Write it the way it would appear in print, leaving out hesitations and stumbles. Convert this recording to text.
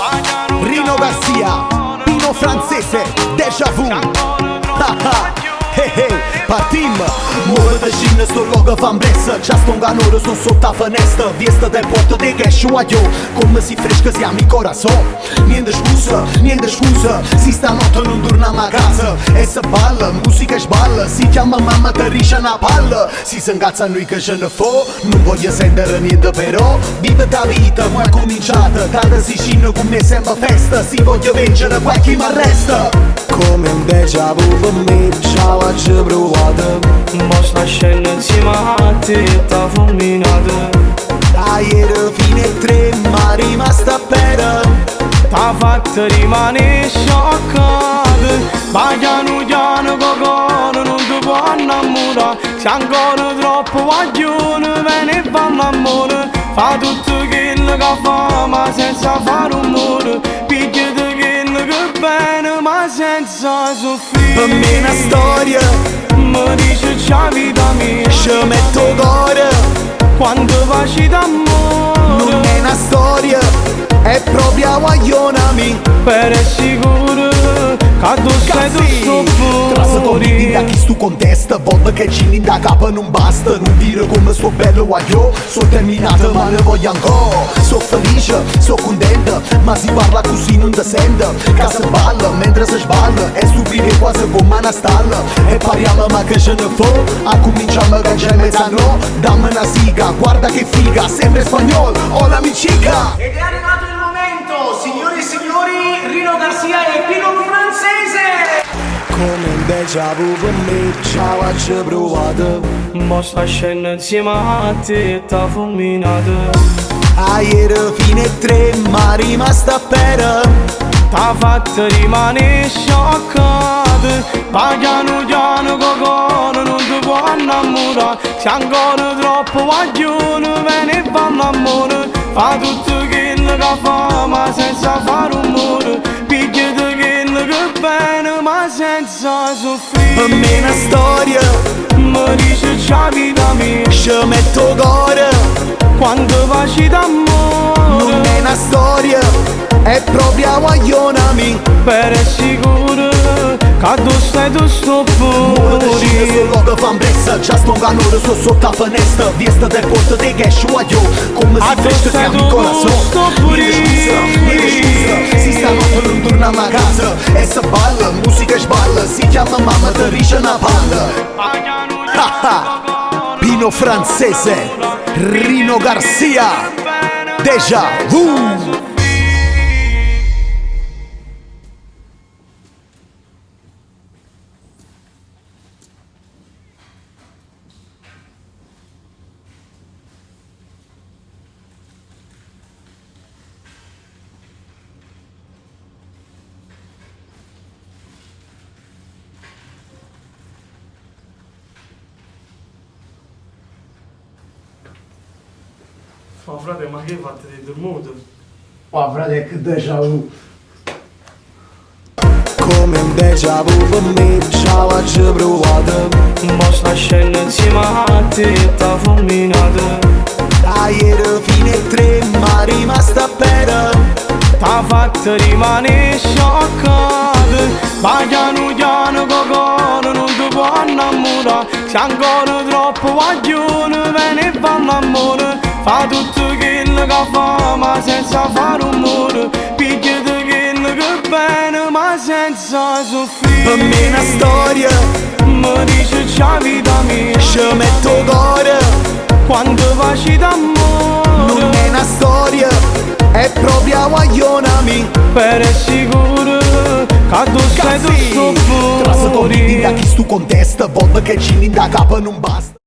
Rino Garcia, Pino Francese, Deja Vu. Hey, hey, partim. Moră de jină, sto logă v-am blesă. Ciastă un ganoră, sto sotto a finestra. Viesta del porto de gascio a io. Come si fresca si ami corazon. Niente scusa, si stanotte non torniamo a casa. E se balla, musica e sballa. Si chiama mamma, te risce una palla. Si s'ingazza noi che ce ne fo. Non voglio sentire niente però. Vive da vita, ma è cominciata. Cada si scina con me sembra festa. Si voglio vincere, qualche mi arresta. Come un déjà vu per me, ciao a ce provate. Moș la scenă insieme a te, t'ha fulminată. Ieri fine 3, ma rimasta per. T'ha fatto rimanere scioccata. Ma piano cocono non ti può innamorare. Sei ancora troppo guaglione, vieni e fanno amore. Fa tutto quello che fa, ma senza fare rumore. Picchiati quello che bene, ma senza soffrire. Per me è una storia, mi dice c'è vita mia. ci metto cuore. Quando facci d'amore Non è una storia, è proprio guagliona mia. per sicuro che tu sei tutto Trasă convidi da chi stu contesta. Volta che gini da capo non basta. Non dire come sto bello guaglio. So terminata ma ne voglio ancora. So felice, so contenta. Ma si parla così non ti sente. Che si balla mentre si sballa. È stupide quasi come una stalla. E parliamo ma che ce ne fa. A cominciamo che c'è mezzanotte. Dammi una siga, guarda che figa. Sempre spagnolo, hola mi chica. Ed è arrivato il momento, signori e signori, Rino Garcia e Pino Francese! Come un déjà vu per me, ciao a ce provate. Moș la scenă insieme a te, t'ha fulminată. Ieri fine 3, ma rimasta per. T'ha fatto rimanere scioccata. Ma piano cocono non ti può innamorare. Sei ancora troppo guaglione, vieni e fanno amore. Fa tutto quello che fa, ma senza fare rumore. Picchiati quello che bene, ma senza soffrire. Per me è una storia, Mi dice c'è vita mia. ci metto cuore. Quando facci d'amore Non è una storia, è proprio guagliona mia. per sicuro che tu stai tutto Moră de jină, sto fuori. logă v-am blesă. Ciastă un ganoră, sto sotto a finestra. Viesta del porto de gascio a io. Come si fresca si ami corazon. Niente scusa, si stanotte non torniamo a casa. E se balla, musica e sballa. Si chiama mamma, te risce una palla. Pino Francese, Rino Garcia, Deja Vu. Ma frate, ma che fate di dormito? Oh frate, che déjà vu. Come un déjà vu per me, ciao a ce provate. Moș la scenă insieme a te, t'ha fulminată. Ieri fine 3, ma rimasta per. T'ha fatto rimanere scioccata. Ma piano cocono non ti può innamorare. Sei ancora troppo guaglione, vieni e fanno amore. Fa tutto quello che fa, ma senza fare rumore. Picchiati quello che bene, ma senza soffrire. Per me è una storia, Mi dice c'è vita mia. ci metto cuore. Quando facci d'amore Non è una storia, è proprio guagliona mia. per sicuro che tu sei tutto Trasă convidi da fuori. chi stu contesta. Volta che gini da capo non basta.